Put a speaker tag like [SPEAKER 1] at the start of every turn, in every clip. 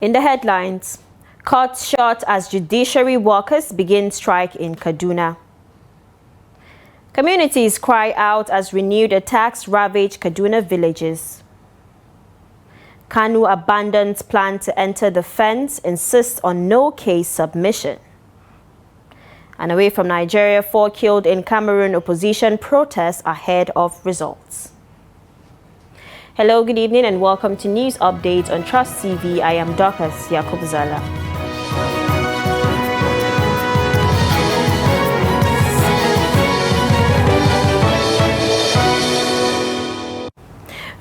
[SPEAKER 1] In the headlines, courts shut as judiciary workers begin strike in Kaduna. Communities cry out as renewed attacks ravage Kaduna villages. Kanu abandons plan to enter the fence, insists on no case submission. And away from Nigeria, 4 killed in Cameroon opposition protests ahead of results. Hello, good evening and welcome to News Update on Trust TV. I am Dorcas Yakubzala.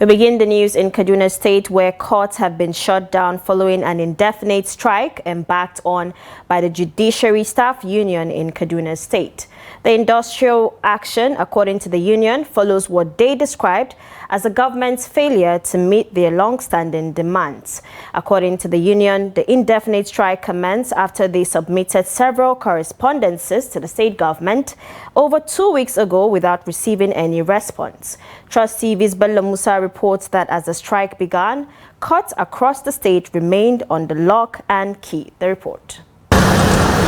[SPEAKER 1] We begin the news in Kaduna State, where courts have been shut down following an indefinite strike embarked on by the Judiciary Staff Union in Kaduna State. The industrial action, according to the union, follows what they described as the government's failure to meet their long-standing demands. According to the union, the indefinite strike commenced after they submitted several correspondences to the state government over 2 weeks ago without receiving any response. Trust TV's Bello Musa reports that as the strike began, courts across the state remained on the lock and key. The report.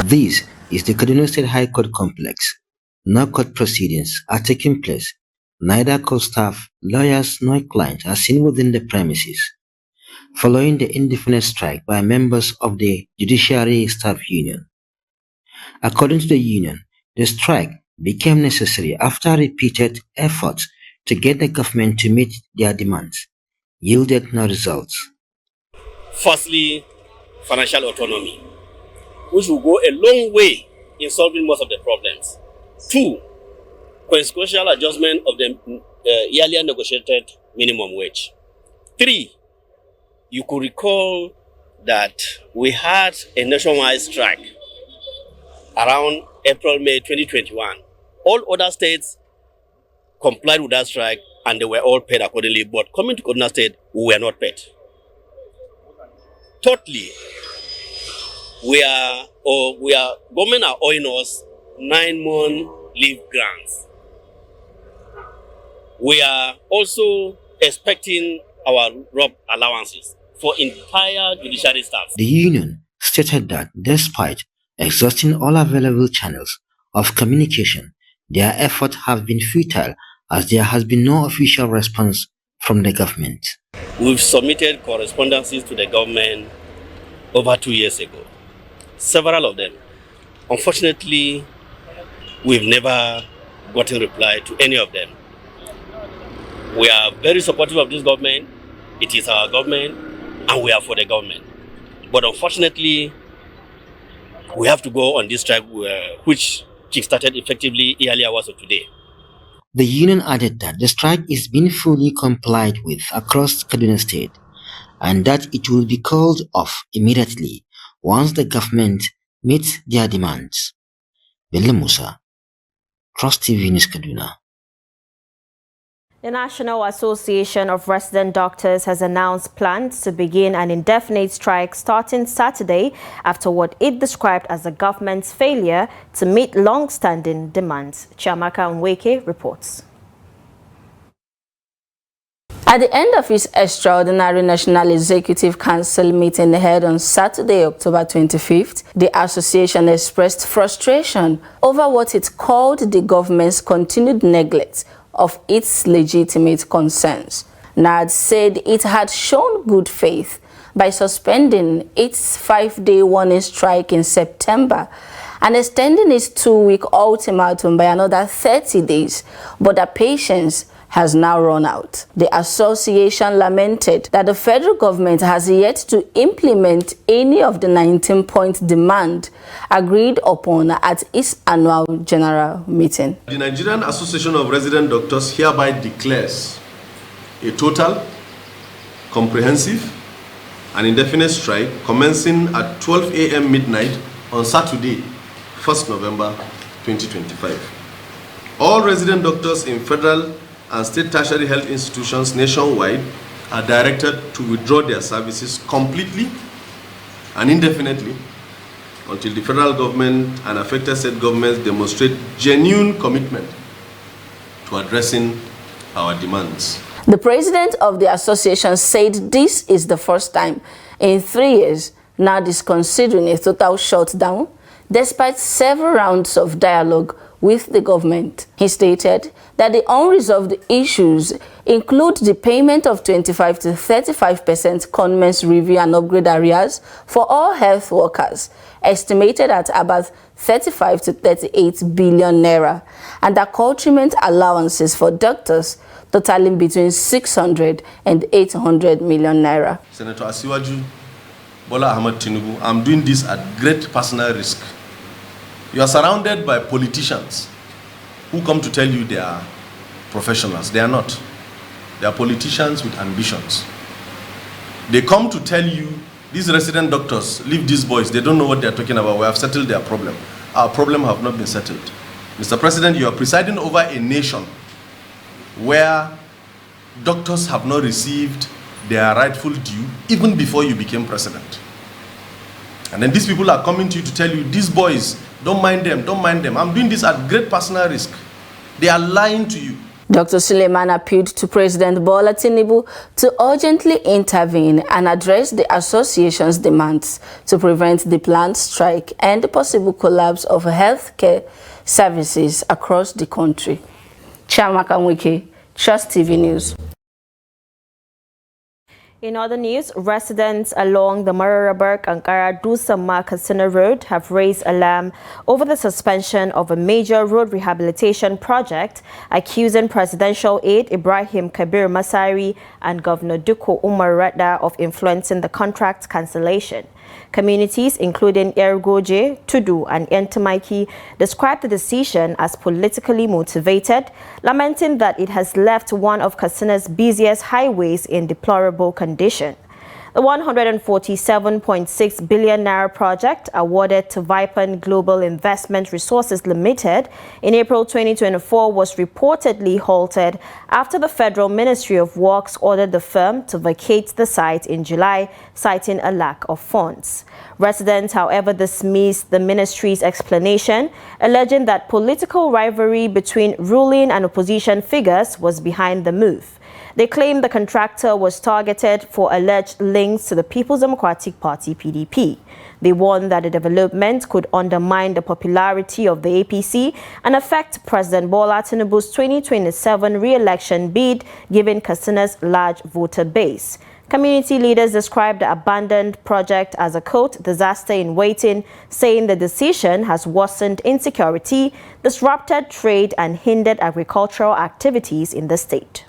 [SPEAKER 2] This is the Kaduna State High Court complex. No court proceedings are taking place. Neither court staff, lawyers, nor clients are seen within the premises. Following the indefinite strike by members of the Judiciary Staff Union. According to the union, the strike became necessary after repeated efforts to get the government to meet their demands yielded no results.
[SPEAKER 3] Firstly, financial autonomy, which will go a long way in solving most of the problems. 2, consequential adjustment of the earlier negotiated minimum wage. 3, you could recall that we had a nationwide strike around April-May 2021. All other states complied with that strike and they were all paid accordingly, but coming to Kaduna State, we were not paid. Thirdly, government are owing us 9-month leave grants. We are also expecting our ROB allowances for entire judiciary staff.
[SPEAKER 2] The union stated that despite exhausting all available channels of communication, their efforts have been futile as there has been no official response from the government.
[SPEAKER 3] We've submitted correspondences to the government over 2 years ago, several of them. Unfortunately, we've never gotten reply to any of them. We are very supportive of this government. It is our government and we are for the government. But unfortunately, we have to go on this strike which kick-started effectively early hours of today.
[SPEAKER 2] The union added that the strike is being fully complied with across Kaduna State and that it will be called off immediately once the government meets their demands. Bello Musa, Trust TV News, Kaduna.
[SPEAKER 1] The National Association of Resident Doctors has announced plans to begin an indefinite strike starting Saturday after what it described as the government's failure to meet long-standing demands. Chiamaka Nweke reports.
[SPEAKER 4] At the end of its extraordinary National Executive Council meeting held on Saturday, October 25th, the association expressed frustration over what it called the government's continued neglect of its legitimate concerns. NAD said it had shown good faith by suspending its 5-day warning strike in September and extending its 2-week ultimatum by another 30 days, but the patience has now run out. The association lamented that the federal government has yet to implement any of the 19-point demand agreed upon at its annual general meeting.
[SPEAKER 5] The Nigerian Association of Resident Doctors hereby declares a total, comprehensive, and indefinite strike commencing at 12 a.m. midnight on Saturday, 1st November 2025. All resident doctors in federal and state tertiary health institutions nationwide are directed to withdraw their services completely and indefinitely until the federal government and affected state governments demonstrate genuine commitment to addressing our demands.
[SPEAKER 4] The president of the association said this is the first time in 3 years, now is considering a total shutdown, despite several rounds of dialogue with the government. He stated that the unresolved issues include the payment of 25 to 35% conmen's review and upgrade arrears for all health workers, estimated at about 35 to 38 billion naira, and accoutrement allowances for doctors totaling between 600 and 800 million naira.
[SPEAKER 5] Senator Asiwaju Bola Ahmed Tinubu, I'm doing this at great personal risk. You are surrounded by politicians who come to tell you they are professionals. They are not. They are politicians with ambitions. They come to tell you, these resident doctors, leave these boys, they don't know what they are talking about. We have settled their problem. Our problem have not been settled. Mr. President, you are presiding over a nation where doctors have not received their rightful due even before you became president. And then these people are coming to you to tell you, these boys, don't mind them, don't mind them. I'm doing this at great personal risk. They are lying to you.
[SPEAKER 4] Dr. Suleiman appealed to President Bola Tinubu to urgently intervene and address the association's demands to prevent the planned strike and the possible collapse of healthcare services across the country. Chiamaka Nwike, Trust TV News.
[SPEAKER 1] In other news, residents along the Mararaberg-Ankara-Dusama Katsina Road have raised alarm over the suspension of a major road rehabilitation project, accusing presidential aide Ibrahim Kabir Masari and Governor Duko Umar Radda of influencing the contract cancellation. Communities including Ergoje, Tudu and Entumaiki described the decision as politically motivated, lamenting that it has left one of Katsina's busiest highways in deplorable condition. The 147.6 billion naira project, awarded to Vipan Global Investment Resources Limited in April 2024, was reportedly halted after the Federal Ministry of Works ordered the firm to vacate the site in July, citing a lack of funds. Residents, however, dismissed the ministry's explanation, alleging that political rivalry between ruling and opposition figures was behind the move. They claim the contractor was targeted for alleged links to the People's Democratic Party (PDP). They warned that the development could undermine the popularity of the APC and affect President Bola Tinubu's 2027 re-election bid, given Katsina's large voter base. Community leaders described the abandoned project as a, quote, disaster in waiting, saying the decision has worsened insecurity, disrupted trade and hindered agricultural activities in the state.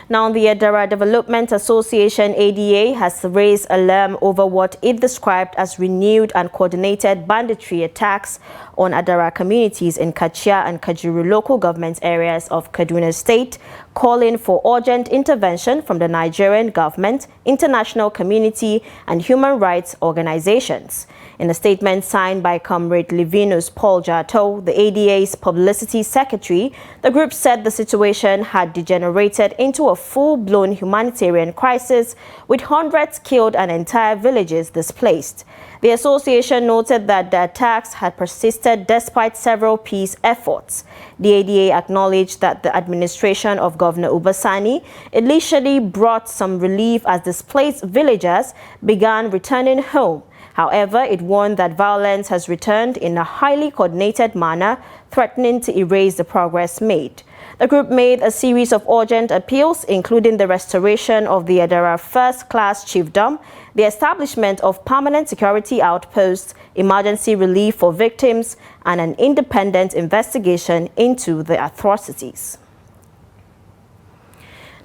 [SPEAKER 1] Now, the Adara Development Association (ADA) has raised alarm over what it described as renewed and coordinated banditry attacks on Adara communities in Kachia and Kajuru local government areas of Kaduna State, calling for urgent intervention from the Nigerian government, international community, and human rights organizations. In a statement signed by Comrade Livinus Paul Jato, the ADA's publicity secretary, the group said the situation had degenerated into a full-blown humanitarian crisis, with hundreds killed and entire villages displaced. The association noted that the attacks had persisted despite several peace efforts. The ADA acknowledged that the administration of Governor Ubasani initially brought some relief as displaced villagers began returning home. However, it warned that violence has returned in a highly coordinated manner, threatening to erase the progress made. The group made a series of urgent appeals, including the restoration of the Adara first-class chiefdom, the establishment of permanent security outposts, emergency relief for victims, and an independent investigation into the atrocities.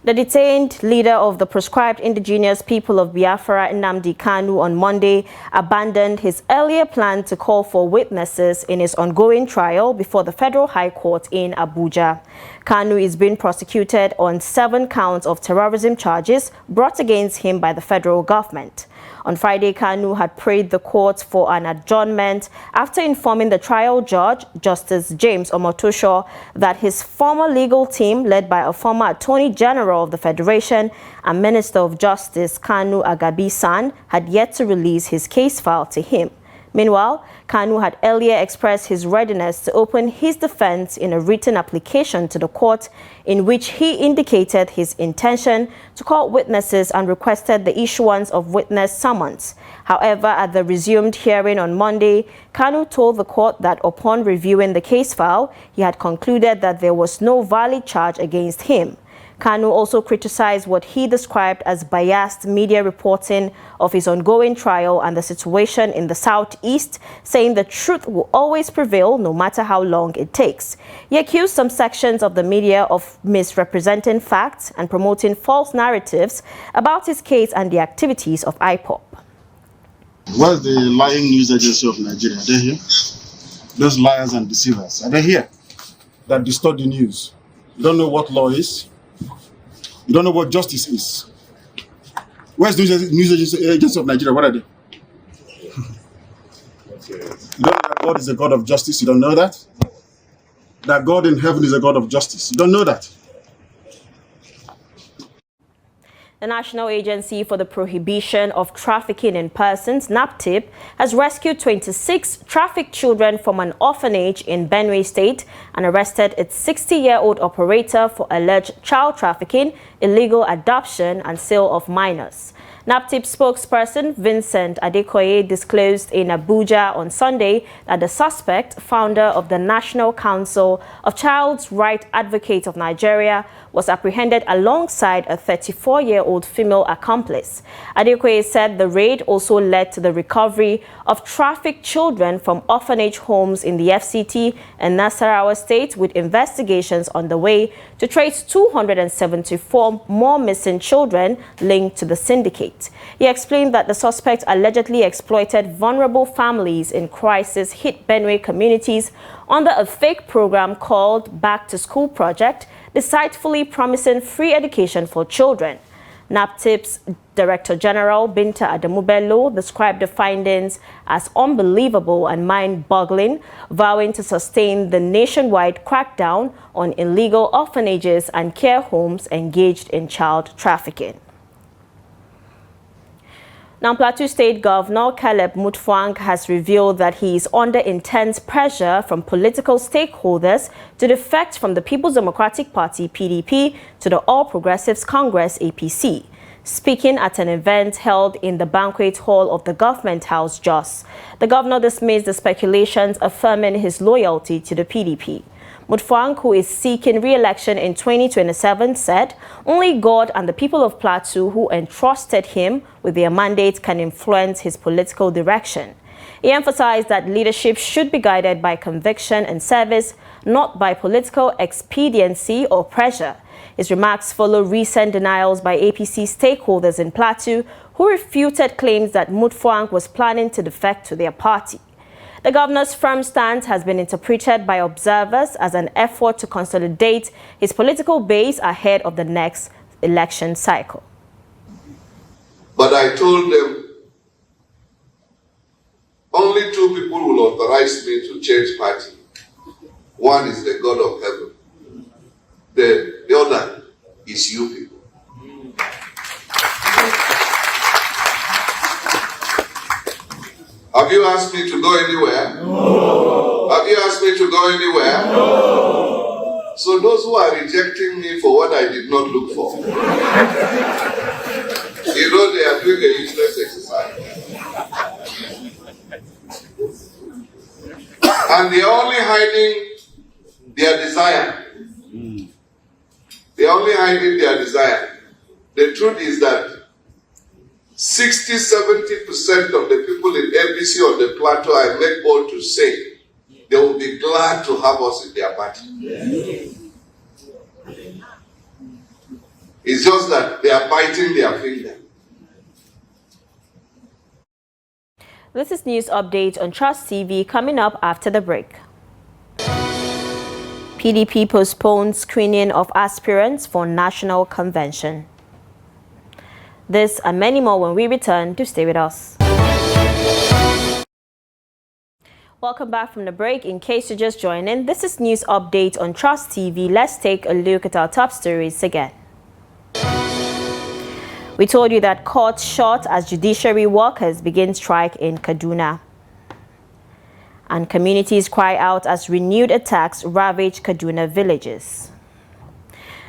[SPEAKER 1] The detained leader of the proscribed indigenous people of Biafra, Nnamdi Kanu, on Monday abandoned his earlier plan to call for witnesses in his ongoing trial before the Federal High Court in Abuja. Kanu is being prosecuted on 7 counts of terrorism charges brought against him by the federal government. On Friday, Kanu had prayed the court for an adjournment after informing the trial judge, Justice James Omotosho, that his former legal team, led by a former Attorney General of the Federation and Minister of Justice, Kanu Agabi-san, had yet to release his case file to him. Meanwhile, Kanu had earlier expressed his readiness to open his defense in a written application to the court in which he indicated his intention to call witnesses and requested the issuance of witness summons. However, at the resumed hearing on Monday, Kanu told the court that upon reviewing the case file, he had concluded that there was no valid charge against him. Kanu also criticized what he described as biased media reporting of his ongoing trial and the situation in the southeast, saying the truth will always prevail no matter how long it takes. He accused some sections of the media of misrepresenting facts and promoting false narratives about his case and the activities of IPOB.
[SPEAKER 6] Where's the lying news agency of Nigeria? Are they here? Those liars and deceivers, are they here? That distort the news. You don't know what law is. You don't know what justice is. Where's the news agency of Nigeria? What are they? You don't know that God is a God of justice. You don't know that? That God in heaven is a God of justice. You don't know that?
[SPEAKER 1] The National Agency for the Prohibition of Trafficking in Persons, NAPTIP, has rescued 26 trafficked children from an orphanage in Benue State and arrested its 60-year-old operator for alleged child trafficking, illegal adoption, and sale of minors. NAPTIP spokesperson Vincent Adekoye disclosed in Abuja on Sunday that the suspect, founder of the National Council of Child's Rights Advocates of Nigeria, was apprehended alongside a 34-year-old female accomplice. Adekoye said the raid also led to the recovery of trafficked children from orphanage homes in the FCT and Nasarawa State, with investigations on the way to trace 274 more missing children linked to the syndicate. He explained that the suspect allegedly exploited vulnerable families in crisis-hit Benue communities under a fake program called Back to School Project, deceitfully promising free education for children. NAPTIP's Director General Binta Adamubello described the findings as unbelievable and mind-boggling, vowing to sustain the nationwide crackdown on illegal orphanages and care homes engaged in child trafficking. Now, Plateau State Governor Caleb Mutfwang has revealed that he is under intense pressure from political stakeholders to defect from the People's Democratic Party (PDP) to the All Progressives Congress (APC). Speaking at an event held in the banquet hall of the Government House, Jos, the governor dismissed the speculations affirming his loyalty to the PDP. Mutfwang, who is seeking re-election in 2027, said only God and the people of Plateau who entrusted him with their mandate can influence his political direction. He emphasized that leadership should be guided by conviction and service, not by political expediency or pressure. His remarks follow recent denials by APC stakeholders in Plateau, who refuted claims that Mutfwang was planning to defect to their party. The governor's firm stance has been interpreted by observers as an effort to consolidate his political base ahead of the next election cycle.
[SPEAKER 7] But I told them, only two people will authorize me to change party. One is the God of heaven. The other is you people. Have you asked me to go anywhere? No. Have you asked me to go anywhere? No. So those who are rejecting me for what I did not look for, you know they are doing a useless exercise. And they are only hiding their desire. They are only hiding their desire. The truth is that 60–70% of the people in APC on the plateau, I make bold to say, they will be glad to have us in their party. It's just that they are biting their finger.
[SPEAKER 1] This is news update on Trust TV coming up after the break. PDP postpones screening of aspirants for national convention. This and many more when we return. Do stay with us. Welcome back from the break. In case you're just joining, this is news update on Trust TV. Let's take a look at our top stories again. We told you that courts shut as judiciary workers begin strike in Kaduna. and communities cry out as renewed attacks ravage Kaduna villages.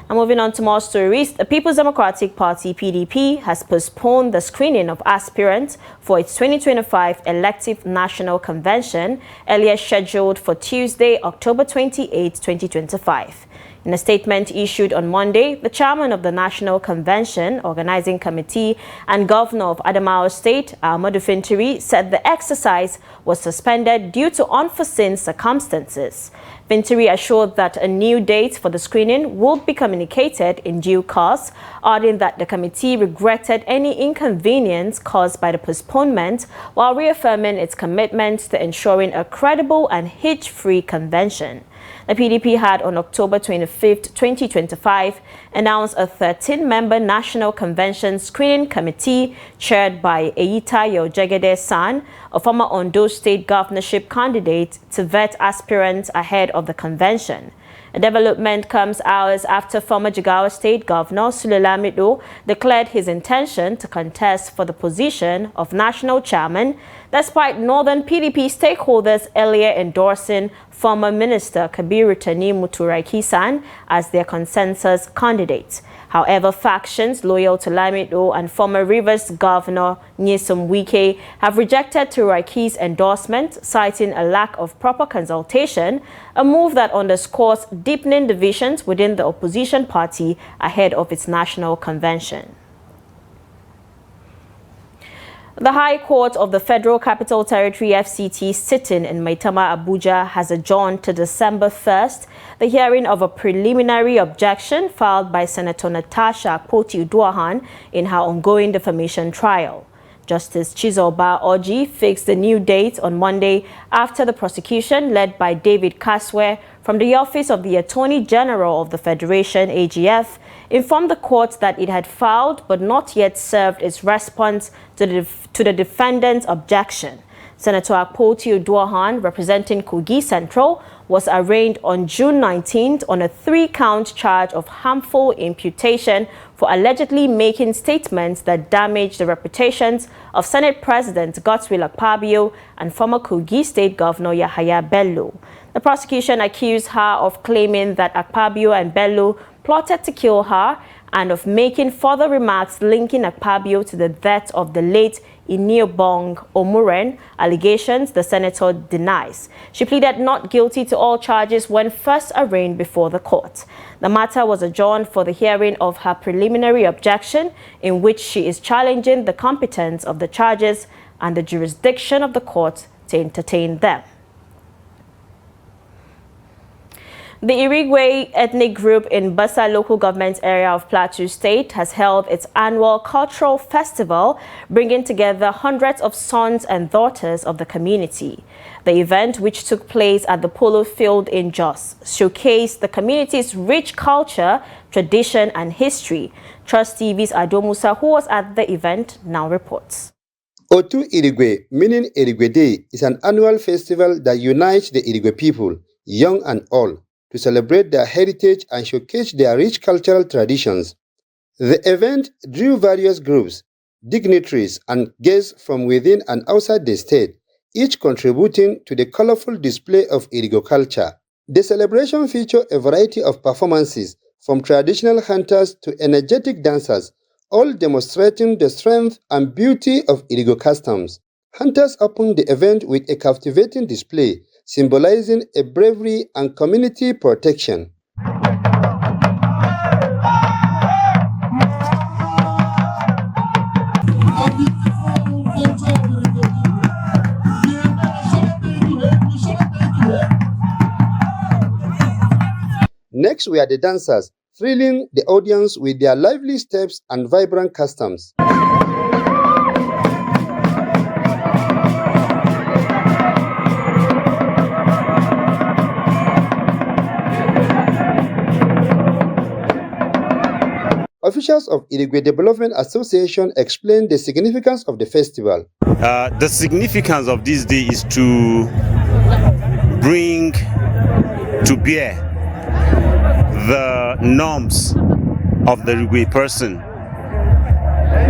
[SPEAKER 1] And moving on to more stories, the People's Democratic Party (PDP) has postponed the screening of aspirants for its 2025 elective national convention, earlier scheduled for Tuesday, October 28, 2025. In a statement issued on Monday, the chairman of the National Convention Organizing Committee and Governor of Adamawa State, Ahmadu Fintiri, said the exercise was suspended due to unforeseen circumstances. Fintiri assured that a new date for the screening would be communicated in due course, adding that the committee regretted any inconvenience caused by the postponement while reaffirming its commitment to ensuring a credible and hitch-free convention. The PDP had on October 25, 2025, announced a 13-member National Convention Screening Committee chaired by Eyitayo Jegede San, a former Ondo State governorship candidate, to vet aspirants ahead of the convention. A development comes hours after former Jigawa State Governor Sule Lamido declared his intention to contest for the position of national chairman, despite northern PDP stakeholders earlier endorsing former Minister Kabiru Tani Muturaiki-san as their consensus candidate. However, factions loyal to Lamido and former Rivers Governor Nyesom Wike have rejected Turaiki's endorsement, citing a lack of proper consultation, a move that underscores deepening divisions within the opposition party ahead of its national convention. The High Court of the Federal Capital Territory FCT sitting in Maitama, Abuja has adjourned to December 1st the hearing of a preliminary objection filed by Senator Natasha Akpoti-Uduaghan in her ongoing defamation trial. Justice Chizoba Oji fixed the new date on Monday after the prosecution, led by David Kaswe from the Office of the Attorney General of the Federation, AGF, informed the court that it had filed but not yet served its response to the defendant's objection. Senator Akpoti-Uduaghan, representing Kogi Central, was arraigned on June 19th on a 3-count charge of harmful imputation for allegedly making statements that damaged the reputations of Senate President Godswill Akpabio and former Kogi State Governor Yahaya Bello. The prosecution accused her of claiming that Akpabio and Bello plotted to kill her and of making further remarks linking Akpabio to the death of the late Iniobong Omuren, allegations the senator denies. She pleaded not guilty to all charges when first arraigned before the court. The matter was adjourned for the hearing of her preliminary objection, in which she is challenging the competence of the charges and the jurisdiction of the court to entertain them. The Irigwe ethnic group in Basa local government area of Plateau State has held its annual cultural festival, bringing together hundreds of sons and daughters of the community. The event, which took place at the Polo Field in Jos, showcased the community's rich culture, tradition and history. Trust TV's Ado Musa, who was at the event, now reports.
[SPEAKER 8] Otu Irigwe, meaning Irigwe Day, is an annual festival that unites the Irigwe people, young and old, to celebrate their heritage and showcase their rich cultural traditions. The event drew various groups, dignitaries, and guests from within and outside the state, each contributing to the colorful display of Irigwe culture. The celebration featured a variety of performances, from traditional hunters to energetic dancers, all demonstrating the strength and beauty of Irigwe customs. Hunters opened the event with a captivating display, symbolizing a bravery and community protection. Next were the dancers, thrilling the audience with their lively steps and vibrant customs. Officials of Irigwe Development Association explained the significance of the festival.
[SPEAKER 9] The significance of this day is to bring to bear the norms of the Irigwe person,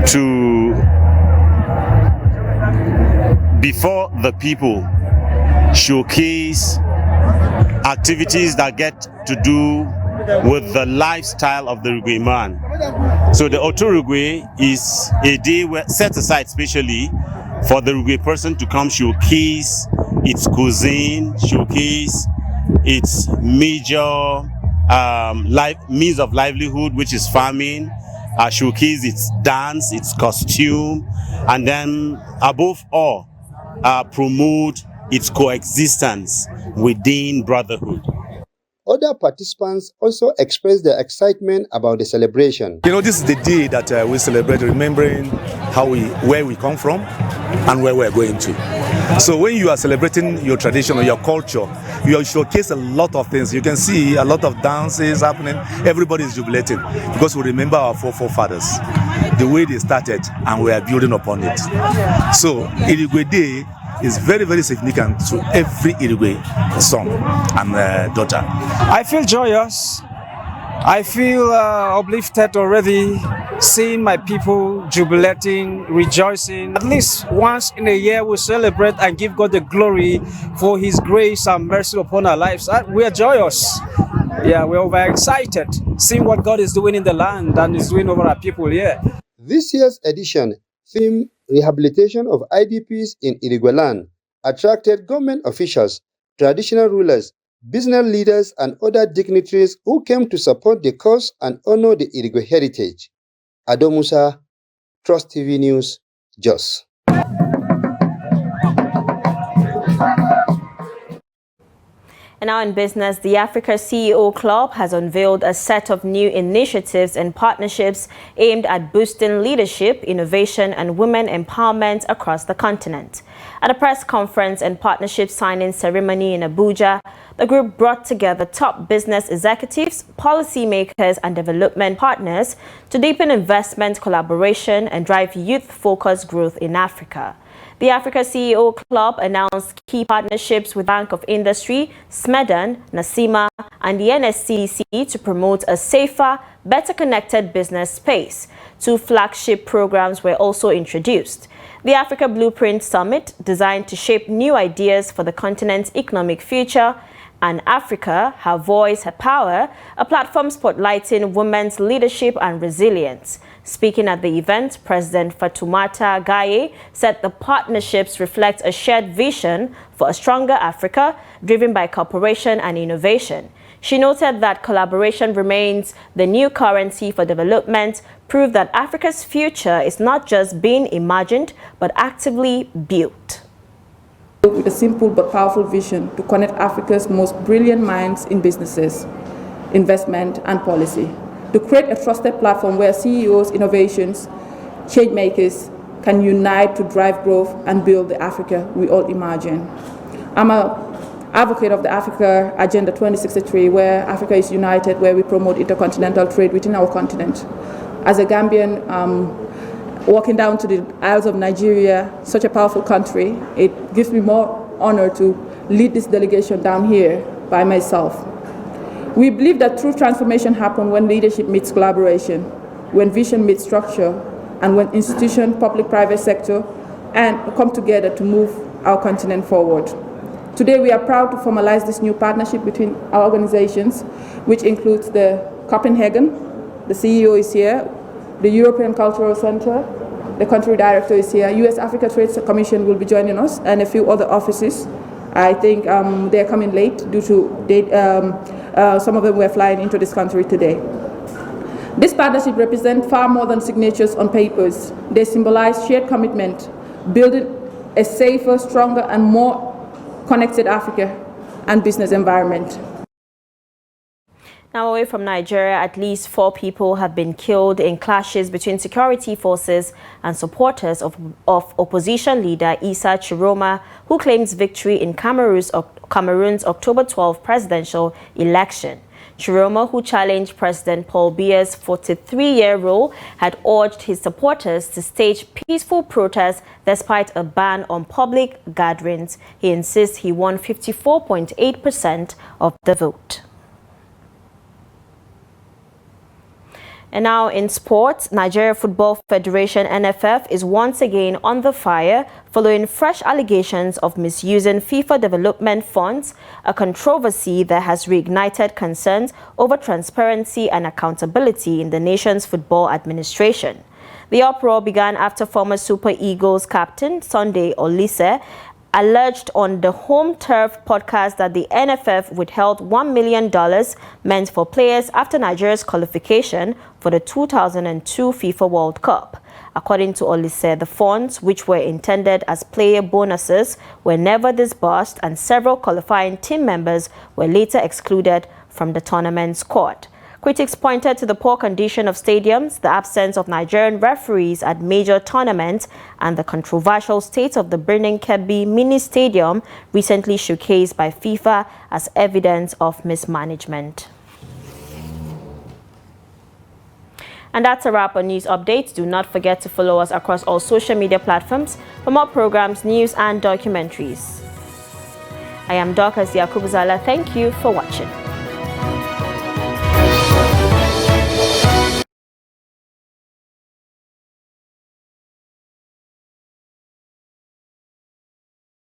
[SPEAKER 9] to before the people showcase activities that get to do with the lifestyle of the Irigwe man. So the Otorigwe is a day set aside specially for the Irigwe person to come showcase its cuisine, showcase its major means of livelihood, which is farming, showcase its dance, its costume, and then above all, promote its coexistence within brotherhood.
[SPEAKER 8] Other participants also expressed their excitement about the celebration.
[SPEAKER 10] You know, this is the day that we celebrate, remembering where we come from and where we're going to. So when you are celebrating your tradition or your culture, you showcase a lot of things. You can see a lot of dances happening. Everybody is jubilating because we remember our forefathers, the way they started, and we are building upon it. So Irigwe Day is very, very significant to every Irigwe son and daughter.
[SPEAKER 11] I feel joyous. I feel uplifted already, seeing my people jubilating, rejoicing. At least once in a year we celebrate and give God the glory for His grace and mercy upon our lives. We are joyous. Yeah, we're overexcited, seeing what God is doing in the land and is doing over our people here.
[SPEAKER 8] This year's edition, themed Rehabilitation of IDPs in Irigwe land, attracted government officials, traditional rulers, business leaders, and other dignitaries who came to support the cause and honor the Irigwe heritage. Ado Musa, Trust TV News, Jos.
[SPEAKER 1] And now in business, the Africa CEO Club has unveiled a set of new initiatives and partnerships aimed at boosting leadership, innovation, and women empowerment across the continent. At a press conference and partnership signing ceremony in Abuja, the group brought together top business executives, policymakers, and development partners to deepen investment collaboration and drive youth-focused growth in Africa. The Africa CEO Club announced key partnerships with Bank of Industry, Smedan, Nasima, and the NSCDC to promote a safer, better connected business space. 2 flagship programs were also introduced. The Africa Blueprint Summit, designed to shape new ideas for the continent's economic future, and Africa, Her Voice, Her Power, a platform spotlighting women's leadership and resilience. Speaking at the event, President Fatoumata Gaye said the partnerships reflect a shared vision for a stronger Africa, driven by cooperation and innovation. She noted that collaboration remains the new currency for development, proof that Africa's future is not just being imagined, but actively built.
[SPEAKER 12] With a simple but powerful vision to connect Africa's most brilliant minds in businesses, investment, and policy, to create a trusted platform where CEOs, innovations, change makers can unite to drive growth and build the Africa we all imagine. I'm an advocate of the Africa Agenda 2063, where Africa is united, where we promote intercontinental trade within our continent. As a Gambian, walking down to the Isles of Nigeria, such a powerful country, it gives me more honor to lead this delegation down here by myself. We believe that true transformation happens when leadership meets collaboration, when vision meets structure, and when institution, public, private sector, and come together to move our continent forward. Today, we are proud to formalize this new partnership between our organizations, which includes the Copenhagen, the CEO is here, the European Cultural Center, the country director is here, U.S. Africa Trade Commission will be joining us, and a few other offices. I think they're coming late due to some of them were flying into this country today. This partnership represents far more than signatures on papers. They symbolize shared commitment, building a safer, stronger, and more connected Africa and business environment.
[SPEAKER 1] Now, away from Nigeria, at least 4 people have been killed in clashes between security forces and supporters of opposition leader Issa Chiroma, who claims victory in Cameroon's October 12 presidential election. Chiroma, who challenged President Paul Biya's 43-year rule, had urged his supporters to stage peaceful protests despite a ban on public gatherings. He insists he won 54.8% of the vote. And now in sports, Nigeria Football Federation (NFF) is once again on the fire following fresh allegations of misusing FIFA development funds, a controversy that has reignited concerns over transparency and accountability in the nation's football administration. The uproar began after former Super Eagles captain Sunday Olise alleged on the Home Turf podcast that the NFF withheld $1 million meant for players after Nigeria's qualification for the 2002 FIFA World Cup. According to Olise, the funds, which were intended as player bonuses, were never disbursed, and several qualifying team members were later excluded from the tournament squad. Critics pointed to the poor condition of stadiums, the absence of Nigerian referees at major tournaments, and the controversial state of the Birnin Kebbi mini stadium recently showcased by FIFA as evidence of mismanagement. And that's a wrap on news updates. Do not forget to follow us across all social media platforms for more programs, news, and documentaries. I am Dorcas Yakubuzala. Thank you for watching.